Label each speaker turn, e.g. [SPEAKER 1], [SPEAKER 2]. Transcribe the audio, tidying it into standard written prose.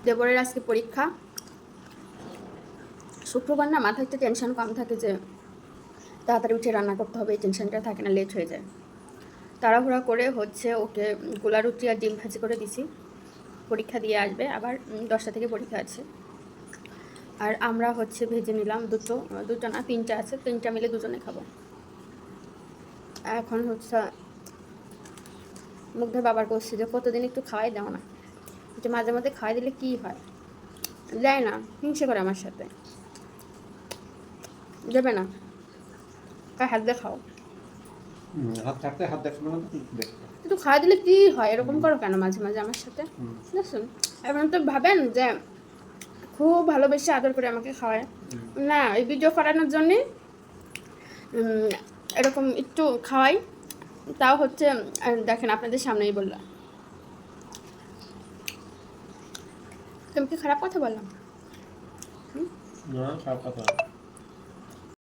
[SPEAKER 1] দেবরের আজকে পরীক্ষা। শুক্রবার না মাথায় একটা টেনশন কম থাকে যে তাড়াতাড়ি উঠে রান্না করতে হবে, এই টেনশনটা থাকে না, লেট হয়ে যায়। তাড়াহুড়া করে হচ্ছে ওকে গোলা রুটি আর ডিম ভাজি করে দিছি, পরীক্ষা দিয়ে আসবে, আবার 10টা থেকে পরীক্ষা আছে। আর আমরা হচ্ছে ভেজে নিলাম দুটো না 3টা আছে, 3টা মিলে দুজনে খাবো। এখন হচ্ছে মুগ্ধর বাবার করছি যে কতদিন একটু খাওয়াই দাও না, যে মাঝে মাঝে খাওয়াই দিলে কি হয়, দেয় না, হিংসে করে আমার সাথে, দেবে না, হাত দিয়ে খাও,
[SPEAKER 2] হাত থাকতে হাত দেখবে না,
[SPEAKER 1] কিন্তু খাওয়া দিলে কি হয়, এরকম করো কেন মাঝে মাঝে আমার সাথে? বুঝছেন? এখন তো ভাবেন যে খুব ভালোবেসে আদর করে আমাকে খাওয়ায় না, এই ভিডিও করানোর জন্যে এরকম একটু খাওয়াই, তাও হচ্ছে দেখেন আপনাদের সামনেই বললাম। তুমি কি খারাপ কথা বললাম?
[SPEAKER 2] না খারাপ কথা।